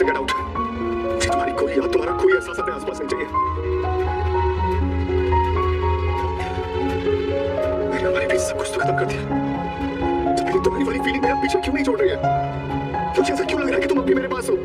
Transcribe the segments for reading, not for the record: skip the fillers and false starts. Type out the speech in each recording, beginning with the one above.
से get out. मुझे तुम्हारी कोई याद, तुम्हारा कोई एहसास अपने आसपास नहीं चाहिए। मैंने हमारे बीच सब कुछ तो खत्म कर दिया, लेकिन तुम्हारी वाली फीलिंग मेरा पीछे क्यों नहीं छोड़ रही है? मुझे ऐसा क्यों लग रहा है कि तुम अभी मेरे पास हो?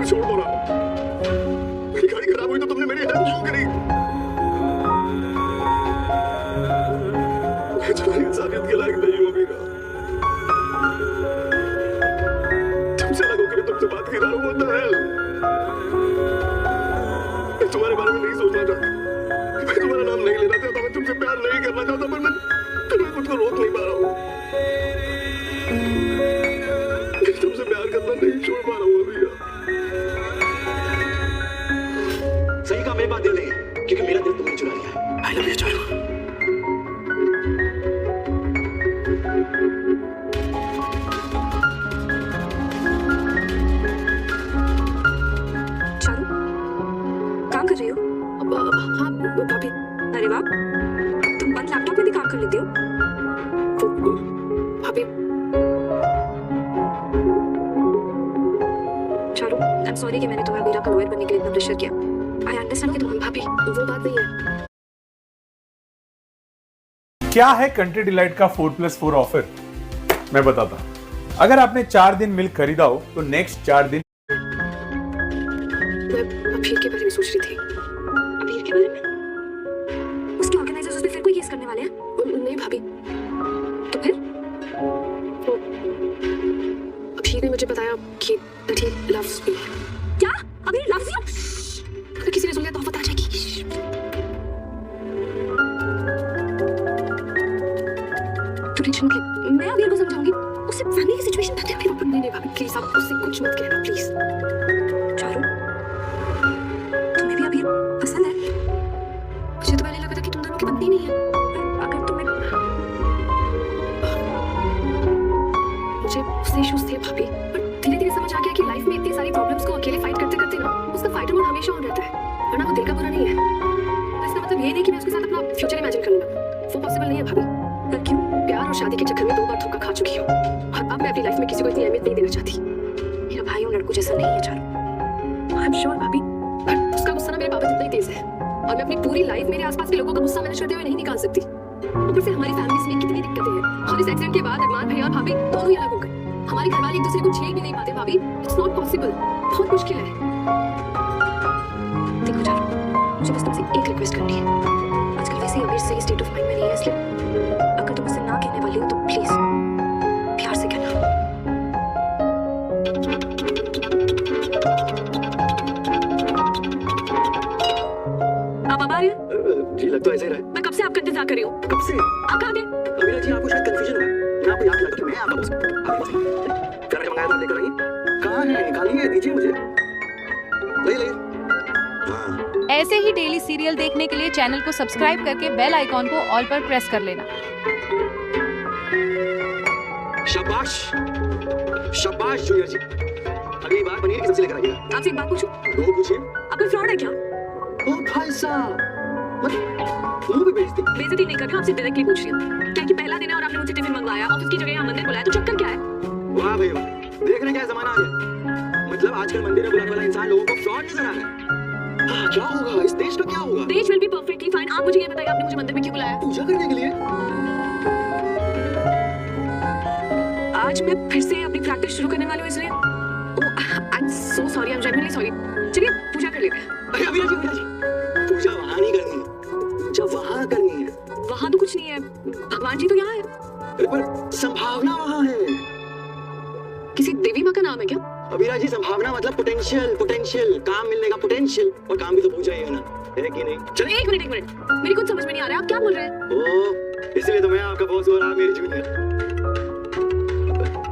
छोड़ दो ना, मेरी गाड़ी खराब हुई तो तुमने मेरी हेल्प क्यों करी? मैं तुम्हारी इंसानियत के लायक नहीं हूँ मीरा। तुमसे अलग होकर मैं तुमसे बात कर रहा हूँ, what the hell? मैं तुम्हारे बारे में नहीं सोचना चाहता, मैं तुम्हारा नाम नहीं लेना चाहता, मैं तुमसे प्यार नहीं करना चाहता, पर मैं खुद को रोक नहीं पा रहा हूँ। मैं तुमसे प्यार करना नहीं छोड़ पा रहा हूँ मीरा। सही कहा, मेरे पास दिल नहीं है क्योंकि मेरा दिल तुमने चुरा लिया है। I love you Charu. Charu, काम कर रही हो? हाँ भाभी। अरे वाह, तुम बंद लैपटॉप में भी काम कर लेती हो? भाभी चारू, आई एम सॉरी कि मैंने तुम्हें मीरा का लॉयर बनने के लिए इतना प्रेशर किया। आई अंडरस्टैंड कि तुम भाभी वो बात नहीं है। क्या है कंट्री डिलाइट का 4+4 ऑफर? मैं बताता हूं। अगर आपने 4 दिन मिल्क खरीदा हो तो नेक्स्ट 4 दिन मैं अभीर के बारे में सोच रही थी। अभीर के बारे में? उसके ऑर्गेनाइजर्स उस पे फिर कोई केस करने वाले हैं? नहीं भाभी। तो फिर? अभीर ने मुझे बताया कि that he loves me। क्या? Abhir loves you? अगर किसी ने सुन लिया तो आफत आ जाएगी। तू टेंशन मत ले, मैं अभीर को समझाऊंगी। उससे फैमिली की सिचुएशन पता है अभीर। नहीं भाभी प्लीज, आप उससे कुछ मत कहना प्लीज। चारू, तुम्हें भी अभीर पसंद है? मुझे तो पहले लगा था कि तुम दोनों की बनती नहीं है। अगर तुम्हें मुझे उससे इश्यूज थे भाभी, पर धीरे धीरे समझ आ गया कि लाइफ में इतनी सारी प्रॉब्लम्स को अकेले फाइट करते करते ना उसका फाइटर मोड हमेशा ऑन रहता है, वरना वो दिल का बुरा नहीं है। तो इसका मतलब ये नहीं कि मैं उसके साथ अपना फ्यूचर इमेजिन कर लूंगा, वो पॉसिबल नहीं है भाभी। क्यों? प्यार और शादी के चक्कर में 2 बार धोखा खा चुकी हूँ और अब मैं अपनी लाइफ में किसी को इतनी अहमियत नहीं देना चाहती। मेरा भाई उन लड़कों जैसा नहीं है चारू। आई एम श्योर भाभी। पर उसका गुस्सा ना मेरे पापा जितना ही तेज है और मैं अपनी पूरी लाइफ मेरे आसपास के लोगों का गुस्सा मैनेज करते हुए नहीं निकाल सकती। ऊपर से हमारी फैमिली में कितनी दिक्कतें हैं और इस एक्सीडेंट के बाद अरमान भैया और भाभी दोनों ही अलग हो गए। हमारे घर वाले एक दूसरे को झेल भी नहीं पाते भाभी। इट्स नॉट पॉसिबल, बहुत मुश्किल है। देखो चारू, मुझे बस तुमसे एक रिक्वेस्ट करनी है। आजकल वैसे ही अभीर सही स्टेट ऑफ माइंड में नहीं है, इसलिए अगर तुम मुझसे ना कहने वाली हो तो प्लीज प्यार से कहना। आप आ रहे हैं? जी लग तो ऐसे ही रहा है। मैं कब से आपका इंतजार कर रही हूँ। कब से? आप कहाँ थे? अमीरा जी आपको शायद कंफ्यूजन हुआ। मैं आपको याद दिलाता कि मैं आपका बॉस हूं। क्या मंगाया था लेकर आइए। कहाँ है? निकालिए, दीजिए मुझे। ले। हाँ। ऐसे ही डेली सीरियल देखने के लिए चैनल को सब्सक्राइब करके बेल आइकॉन को ऑल पर प्रेस कर लेना। शाबाश जूनियर जी। अगली बार पनीर की सब्जी लेकर आइएगा। आपसे एक बात पूछूं? वो पूछिए। आप कोई फ्रॉड है क्या? ओ भाई साहब, मुंह पे बेइज्जती। बेइज्जती नहीं कर रही हूं, आपसे डायरेक्टली पूछ रही हूं। क्या कि पहला दिन है और आपने मुझे टिफिन मंगवाया, ऑफिस की जगह यहाँ मंदिर बुलाया, तो चक्कर क्या है? वाह भाई वाह, देख रहे क्या जमाना आ गया। मतलब आजकल मंदिर में बुलाने वाला इंसान लोगों को फ्रॉड नजर आ रहा है। हाँ, क्या होगा इस देश का, क्या होगा? देश विल बी परफेक्टली फाइन। आप मुझे ये बताइए, आपने मुझे मंदिर में क्यों बुलाया? पूजा करने के लिए। आज मैं फिर से अपनी प्रैक्टिस शुरू करने वाली हूँ, इसलिए I am so sorry, I am genuinely sorry. चलिए पूजा कर लेते हैं। अरे अमीरा जी, पूजा वहाँ नहीं करनी है, पूजा वहाँ करनी है। वहाँ तो कुछ नहीं है, भगवान जी तो यहाँ है। अरे पर संभावना वहाँ है। किसी देवी माँ का नाम है क्या? अमीरा जी, संभावना मतलब पोटेंशियल, काम मिलने का पोटेंशियल, और काम भी तो पूजा ही है ना, है कि नहीं? चलिए एक मिनट, मेरी कुछ समझ में नहीं आ रहा है, आप क्या बोल रहे हैं? ओह, इसलिए तो मैं आपका बॉस हो रहा, मेरी जूनियर।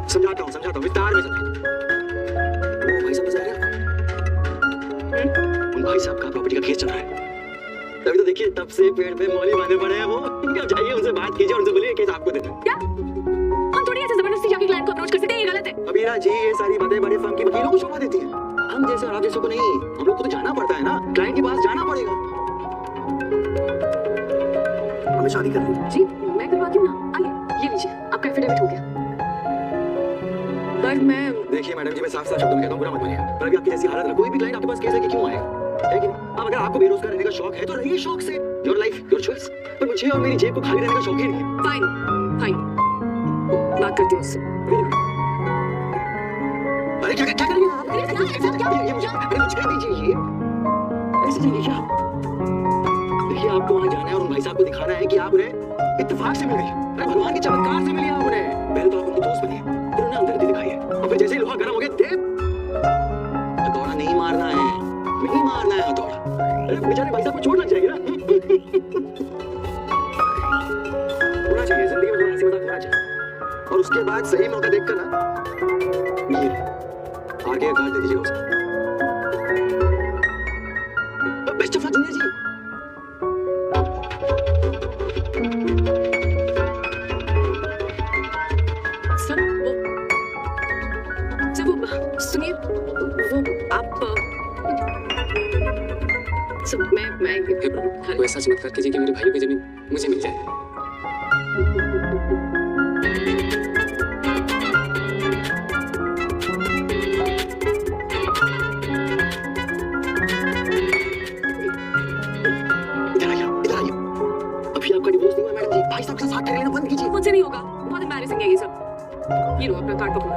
समझाता हूँ विस्तार में समझाता हूँ। ओ भाई समझ आ रहा है? भाई साहब का प्रॉपर्टी का केस चल रहा है। तभी तो देखिए तब से पेड़ पे मौली बांधे पड़े हैं वो। अब जाइए उनसे बात कीजिए, उनसे बोलिए केस आपको देना। क्या हम थोड़ी ऐसे जबरदस्ती जाके क्लाइंट को अप्रोच कर सकते हैं, ये गलत है। अबीरा जी ये सारी बातें बड़े फर्म के वकीलों को शोभा देती हैं। हम जैसे और आप जैसे को नहीं, हम लोग को तो जाना पड़ता है ना, क्लाइंट के पास जाना पड़ेगा। हमें शादी करनी है। जी मैं करवाती हूँ ना, आइए ये लीजिए आपका एफिडेविट हो गया। पर मैं देखिए मैडम जी, मैं साफ साफ शब्दों में कहता हूँ, बुरा मत मानिएगा, पर अभी आपकी जैसी हालत है, कोई भी क्लाइंट आपके पास केस है कि क्यों आएगा, है कि नहीं? अब अगर आपको बेरोजगार रहने का शौक है तो रहिए शौक से, योर लाइफ योर चॉइस। पर मुझे और मेरी जेब को खाली रहने का शौक ही नहीं है। फाइन फाइन बात करती हूँ उससे। अरे क्या क्या कर रही हैं आप? ये मुझे दीजिए, ये ऐसे नहीं क्या? देखिए आपको वहाँ जाना है और उन भाई साहब को दिखाना है कि आप उन्हें इत्तेफाक से मिल गई। अरे भगवान के चमत्कार से मिली आप उन्हें। पहले तो आप उनके दोस्त बनिए, फिर उन्हें हमदर्दी दिखाइए, और फिर जैसे ही लोहा गर्म हो गया देव हथौड़ा नहीं मारना है, नहीं मारना है हथौड़ा। अरे बेचारे भाई साहब को चोट लग जाएगी ना। होना चाहिए जिंदगी में, थोड़ा हंसी मजाक होना चाहिए, और उसके बाद सही मौका देखकर ना ये आगे कार्ड दे दीजिएगा उसको। Best of luck junior ji. Sir वो सुनिए, वो आप सर मैं वो ऐसा चमत्कार कीजिए कि मेरे भाइयों की जमीन मुझे मिल जाए। मुझसे नहीं होगा, बहुत एम्बैरेसिंग है ये सब। ये लो अपना कार्ड पकड़ो।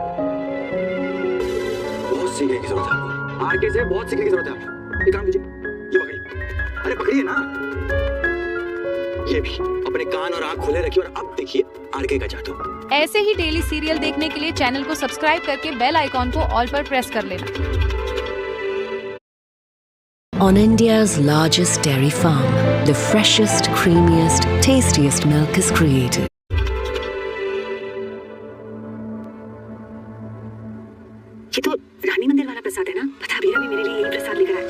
बहुत सीखने की जरूरत है आपको, आगे से बहुत सीखने की जरूरत है आपको। एक काम कीजिए, ये पकड़िए। अरे पकड़िए ना, ये भी अपने कान और आंख खोले रखिए और अब देखिए आगे का जादू। ऐसे ही डेली सीरियल देखने के लिए चैनल को सब्सक्राइब करके बेल आइकॉन को ऑल पर प्रेस कर लेना। On India's largest dairy farm, the freshest, creamiest, tastiest milk is created. ये तो रानी मंदिर वाला प्रसाद है ना? पता अबीरा भी मेरे लिए यही प्रसाद लेकर आया।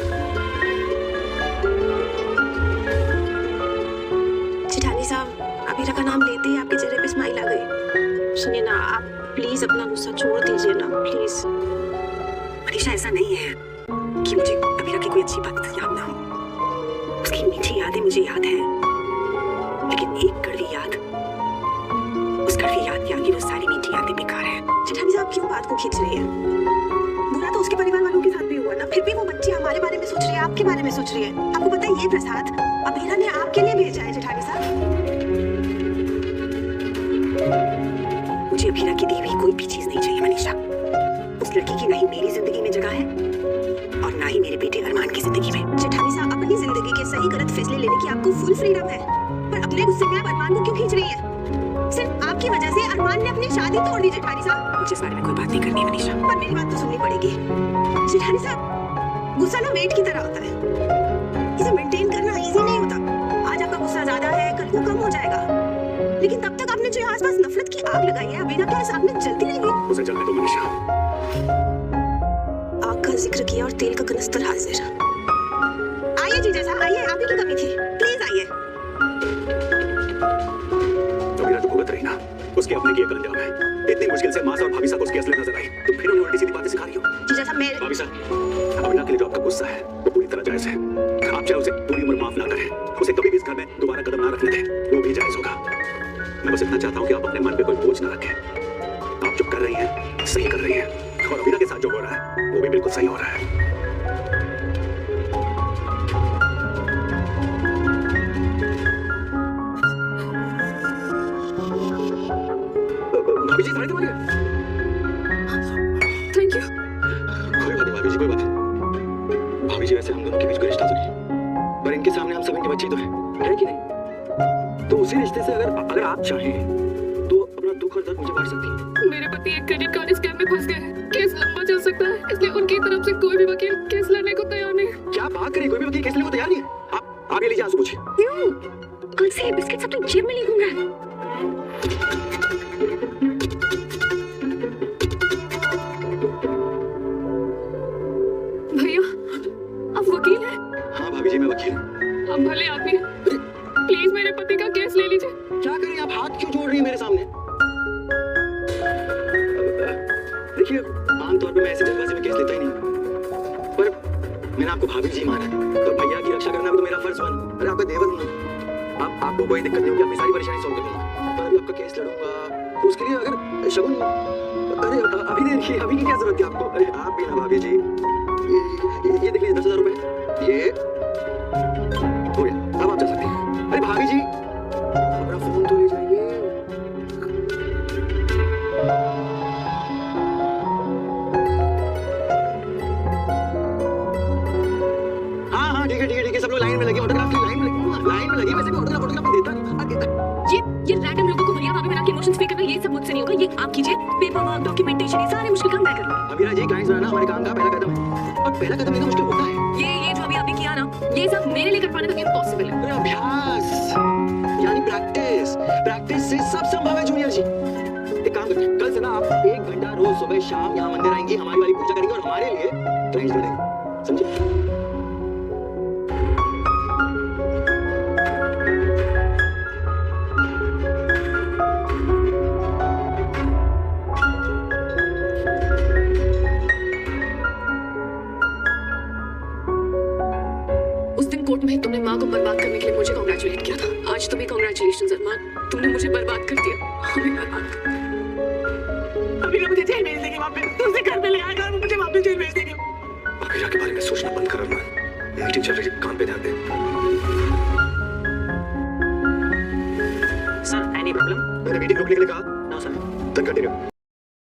जेठानी साहब, अबीरा का नाम लेते ही आपके चेहरे पे स्माइल आ गई। सुनिए ना, आप प्लीज अपना गुस्सा छोड़ दीजिए ना, प्लीज। मनीषा ऐसा नहीं है कि मुझे अबीरा की कोई अच्छी बात याद ना हो। उसकी मीठी यादें मुझे याद है, लेकिन एक कड़वी याद, उस कड़वी याद की आगे वो सारी मीठी यादें बेकार है। जेठानी साहब क्यों बात को खींच रही है? बुरा तो उसके परिवार वालों के साथ भी हुआ ना, फिर भी वो बच्ची हमारे बारे में सोच रही है, आपके बारे में सोच रही है। आपको पता है ये प्रसाद अबीरा ने आपके लिए भेजा है जेठानी साहब। मुझे अबीरा की दी हुई कोई भी चीज नहीं चाहिए मनीषा। उस लड़की की ना ही मेरी जिंदगी में जगह है और ना ही मेरे बेटे अरमान की जिंदगी में। जेठानी साहब, अपनी जिंदगी के सही गलत फैसले लेने की आपको फुल फ्रीडम है, पर अपने गुस्से में आप अरमान को क्यों खींच रही है? सिर्फ आपकी वजह से अरमान ने अपनी शादी तोड़ दी जेठानी साहब। मुझे इस बारे में कोई बात नहीं करनी है मनीषा, पर मेरी बात तो सुननी पड़ेगी। जेठानी साहब, गुस्सा ना वेट की तरह होता है, इसे मेंटेन करना इजी नहीं होता। आज आपका गुस्सा ज्यादा है, कल को कम हो जाएगा, लेकिन तब तक आपने जो आसपास नफरत की आग लगाई है, अबीरा क्या सामने जलती रहेगी? उसे जलने दो मनीषा। आग का जिक्र किया और तेल का कनस्तर हाजिर। आइए जीजा साहब, आइए, आप ही की कमी थी, प्लीज आइए। अबीरा जो भुगत रही ना, उसके अपने किए का अंजाम है। इतनी मुश्किल से माँ और भाभी साहब उसकी असलियत नजर आई, तो फिर उन्हें उल्टी सीधी बातें सिखा रही हो। जीजा साहब, मैं भाभी साहब, अबीरा के लिए जो आपका गुस्सा है वो पूरी तरह जायज है। आप चाहे उसे पूरी उम्र माफ ना करें, उसे कभी भी इस घर में दोबारा कदम ना रखने दें, वो भी जायज होगा। मैं बस इतना चाहता हूँ कि आप अपने मन पे कोई बोझ ना रखें। आप जो कर रही हैं सही कर रही हैं, और अबीरा के साथ जो हो रहा है वो भी बिल्कुल सही हो रहा है। भाभी जी सारे तुम्हारे। Thank you. कोई बात नहीं भाभी जी, कोई बात नहीं। भाभी जी वैसे हम दोनों के बीच कोई रिश्ता तो नहीं, पर इनके सामने हम सब इनके बच्चे तो है कि नहीं? तो उसी रिश्ते से अगर आप चाहें तो अपना दुख और दर्द मुझे बांट सकती हैं। मेरे पति एक क्रेडिट कार्ड स्कैम में फंस गए हैं, केस लंबा चल सकता है, इसलिए उनकी तरफ से कोई भी वकील केस लड़ने को तैयार नहीं। क्या बात करें, कोई भी वकील केस लेने को तैयार नहीं है। आप आगे लीजिए, आंसू पूछिए। क्यों? कल से बिस्किट सब तो जेब में ले घूम भैया आप वकील हैं? हाँ भाभी जी, मैं वकील हूँ। आप भले आदमी हैं। प्लीज मेरे पति का केस ले लीजिए। क्या करें आप, हाथ क्यों जोड़ रही हैं मेरे सामने? देखिए, आमतौर पर मैं ऐसे जल्दबाजी में केस लेता ही नहीं, पर मैंने आपको भाभी जी माना है, तो भैया की रक्षा करना भी तो मेरा फर्ज बना। अरे आपका देवर हूँ ना, आपको कोई दिक्कत नहीं होगी, आपकी सारी परेशानी सॉल्व कर दूंगा। पर अभी आपका केस लड़ूंगा, तो उसके लिए अगर शगुन, अरे अभी देखिए, अभी की क्या जरूरत है आपको? अरे आप भी ना भाभी जी, ये देखिए 10,000 रुपए, ये हो गया, अब आप जा सकते हैं। अरे भाभी जी, अपना फोन तो ले जाइए। हाँ ठीक है, सब लोग लाइन में लगे, ऑटोग्राफ की लाइन में लगे, वैसे भी ऑटोग्राफ देता नहीं। ये रैंडम लोगों को भैया भाभी बना के इमोशंस फील करना, ये सब मुझसे नहीं होगा। ये आप कीजिए, पेपर वर्क, डॉक्यूमेंटेशन, ये सारे मुश्किल काम मैं करूंगी। अभी जी, क्लाइंट्स बनाना हमारे काम का पहला कदम है, और पहला कदम लेना मुश्किल होता है। ये जो अभी आपने किया ना, ये सब मेरे लिए कर पाने तक इम्पॉसिबल है। अरे अभ्यास यानी प्रैक्टिस से सब संभव है जूनियर जी। एक काम करते हैं, कल से ना आप 1 घंटा रोज सुबह शाम यहाँ मंदिर आएंगी, हमारी वाली पूजा करेंगे और हमारे लिए क्लाइंट्स बढ़ेंगे, समझे? कोर्ट में तुमने माँ को बर्बाद करने के लिए मुझे कांग्रेचुलेट किया था। आज तुम्हें कांग्रेचुलेशंस अरमान, तुमने मुझे बर्बाद कर दिया, हमें बर्बाद कर दिया। अभी मुझे जेल भेज देंगे वापस, तुझे घर पे ले आएगा और मुझे वापस जेल भेज देंगे। अमीरा के बारे में सोचना बंद कर अरमान, मीटिंग चल रही है, काम पे ध्यान दे। Sir, any problem? मैंने मीटिंग रोकने के लिए कहा। No sir. then continue.